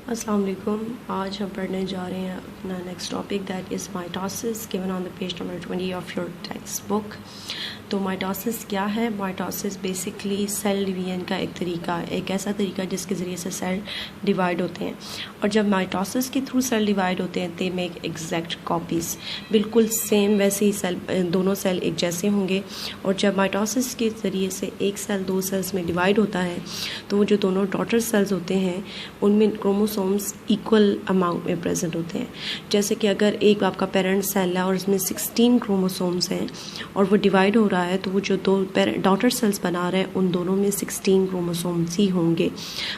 السلام علیکم. آج ہم پڑھنے جا رہے ہیں اپنا next topic that is mitosis given on the page number 20 of your text book. تو مائٹوسس کیا ہے؟ مائٹوسس بیسکلی سیل ڈویژن کا ایک طریقہ ہے، ایک ایسا طریقہ جس کے ذریعے سے سیل ڈیوائڈ ہوتے ہیں، اور جب مائٹوسس کے تھرو سیل ڈیوائڈ ہوتے ہیں دے میک ایگزیکٹ کاپیز، بالکل سیم ویسے ہی سیل، دونوں سیل ایک جیسے ہوں گے. اور جب مائٹوسس کے ذریعے سے ایک سیل دو سیلز میں ڈیوائڈ ہوتا ہے تو وہ جو دونوں ڈاٹر سیلز ہوتے ہیں ان میں کروموسومز ایکول اماؤنٹ میں پریزنٹ ہوتے ہیں. جیسے کہ اگر ایک آپ کا پیرنٹ سیل ہے اور اس میں 16 کروموسومز ہیں اور وہ ڈیوائڈ ہو رہا ہے تو وہ جو دو ڈاٹر سیلز بنا رہے ہیں ان دونوں میں 16 کروموسومز ہی ہوں گے.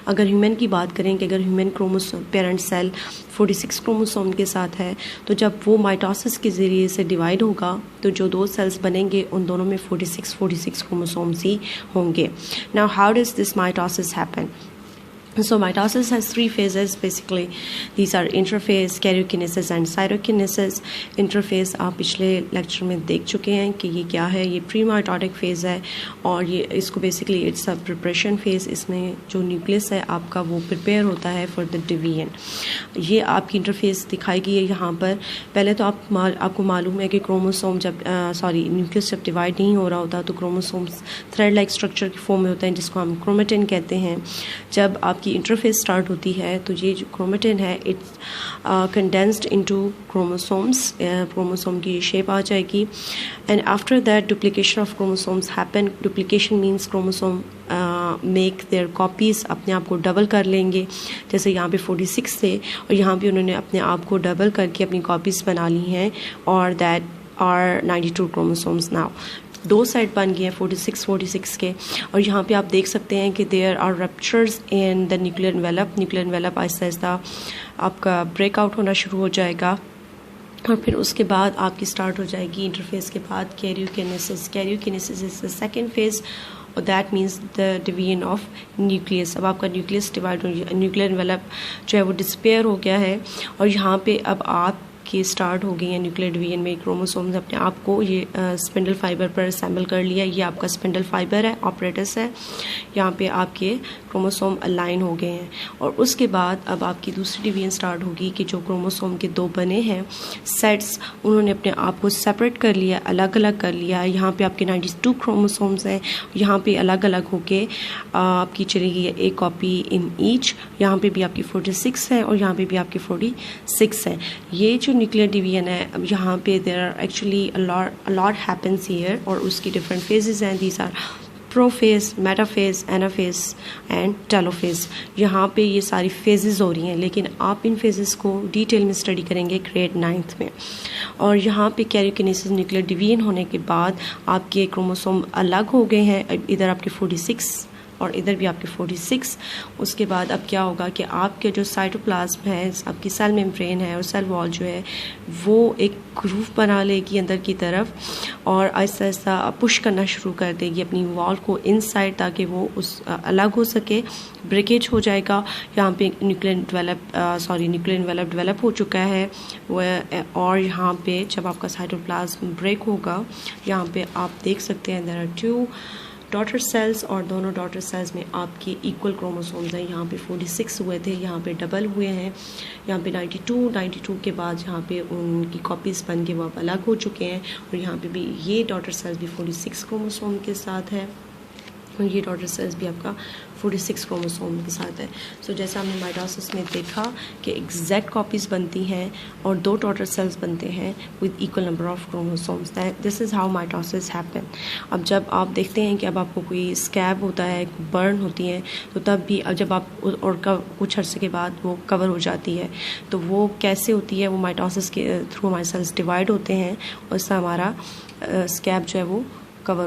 اگر ہیومن کی بات کریں کہ اگر ہیومن پیرنٹ سیل 46 کروموسوم کے ساتھ ہے تو جب وہ مائٹوسس کے ذریعے سے ڈیوائڈ ہوگا تو جو دو سیلز بنیں گے ان دونوں میں 46 کروموسومز ہی ہوں گے. Now how does this mitosis happen? So mitosis has three phases basically. These are interphase, karyokinesis and cytokinesis. Interphase آپ پچھلے لیکچر میں دیکھ چکے ہیں کہ یہ کیا ہے. یہ پری مائٹوٹک فیز ہے اور یہ اس کو basically it's a preparation phase. اس میں جو نیوکلس ہے آپ کا وہ پریپیئر ہوتا ہے فار دا ڈویژن. یہ آپ کی انٹرفیس دکھائی گئی ہے یہاں پر. پہلے تو آپ کو معلوم ہے کہ کروموسوم جب نیوکلس جب ڈیوائڈ نہیں ہو رہا ہوتا تو کروموسومس تھریڈ لائک اسٹرکچر کی فارم میں ہوتے ہیں جس کو ہم کرومیٹن کہتے ہیں. جب آپ کی انٹرفیس سٹارٹ ہوتی ہے تو یہ جو کرومیٹن ہے it's condensed into chromosomes. Chromosome کی شیپ آ جائے گی and after that duplication of chromosomes happen. Duplication means chromosome make their copies, اپنے آپ کو ڈبل کر لیں گے. جیسے یہاں پہ 46 تھے اور یہاں پہ انہوں نے اپنے آپ کو ڈبل کر کے اپنی کاپیز بنا لی ہیں اور دیٹ آر 92 کروموسومس ناؤ. دو سیٹ بن گئے ہیں 46 کے. اور یہاں پہ آپ دیکھ سکتے ہیں کہ there are ruptures in the nuclear envelope. Nuclear envelope آہستہ آہستہ آپ کا بریک آؤٹ ہونا شروع ہو جائے گا اور پھر اس کے بعد آپ کی سٹارٹ ہو جائے گی انٹرفیس کے بعد کیریوکینیسس. کیریوکینیسس از دا سیکنڈ فیز اور that means the division of nucleus. اب آپ کا نیوکلیس ڈیوائڈ ہو، نیوکلیئر انویلپ جو ہے وہ ڈسپیئر ہو گیا ہے اور یہاں پہ اب آپ کی سٹارٹ ہو گئی ہیں نیوکلیئر ڈویژن میں. کروموسومز اپنے آپ کو یہ اسپنڈل فائبر پر اسمبل کر لیا. یہ آپ کا اسپنڈل فائبر ہے، آپریٹس ہے. یہاں پہ آپ کے کروموسوم الائن ہو گئے ہیں اور اس کے بعد اب آپ کی دوسری ڈویژن سٹارٹ ہوگی کہ جو کروموسوم کے دو بنے ہیں سیٹس انہوں نے اپنے آپ کو سپریٹ کر لیا، الگ الگ کر لیا. یہاں پہ آپ کے 92 کروموسومز ہیں، یہاں پہ الگ الگ ہو کے آپ کی چلے گی ایک کاپی ان ایچ. یہاں پہ بھی آپ کی 46 ہے اور یہاں پہ بھی آپ کی 46 ہے. یہ جو نیوکلیئر ڈویژن ہے اب یہاں پہ there are actually lot happens here اور اس کی ڈفرینٹ فیزز ہیں. These are prophase, metaphase, anaphase and telophase. یہاں پہ یہ ساری فیزز ہو رہی ہیں لیکن آپ ان فیزز کو ڈیٹیل میں اسٹڈی کریں گے گریڈ 9 میں. اور یہاں پہ کیریوکینیسس نیوکلیئر ڈویژن ہونے کے بعد آپ کے کروموسوم الگ ہو گئے ہیں. ادھر آپ کے 46 اور ادھر بھی آپ کے 46. اس کے بعد اب کیا ہوگا کہ آپ کے جو سائٹوپلازم ہے، آپ کی سیل میمبرین ہے اور سیل وال جو ہے وہ ایک گروف بنا لے گی اندر کی طرف اور آہستہ آہستہ پش کرنا شروع کر دے گی اپنی وال کو ان سائڈ تاکہ وہ اس الگ ہو سکے. بریکیج ہو جائے گا. یہاں پہ نیوکلیئر انویلپ ڈیولپ ہو چکا ہے اور یہاں پہ جب آپ کا سائٹوپلازم بریک ہوگا یہاں پہ آپ دیکھ سکتے ہیں دیر آر 2 ڈاٹر سیلز اور دونوں ڈاٹر سیلز میں آپ کے ایکول کروموسومز ہیں. یہاں پہ 46 ہوئے تھے، یہاں پہ ڈبل ہوئے ہیں. یہاں پہ 92 کے بعد یہاں پہ ان کی کاپیز بن کے وہ اب الگ ہو چکے ہیں اور یہاں پہ بھی یہ ڈاٹر سیلز بھی 46 کروموسوم کے ساتھ ہے اور یہ ڈاٹر سیلز بھی آپ کا 46 کروموسوم کے ساتھ ہے. سو جیسا ہم نے مائٹوسس میں دیکھا کہ ایگزیکٹ کاپیز بنتی ہیں اور دو ڈاٹر سیلز بنتے ہیں with equal number of chromosomes. This is how mitosis happen. اب جب آپ دیکھتے ہیں کہ اب آپ کو کوئی اسکیب ہوتا ہے، برن ہوتی ہے تو تب بھی اب جب آپ اور کچھ عرصے کے بعد وہ کور ہو جاتی ہے تو وہ کیسے ہوتی ہے؟ وہ مائٹوسس کے تھرو ہمارے سیلز ڈیوائڈ ہوتے ہیں اور اس سے ہمارا اسکیب جو ہے وہ کور ہو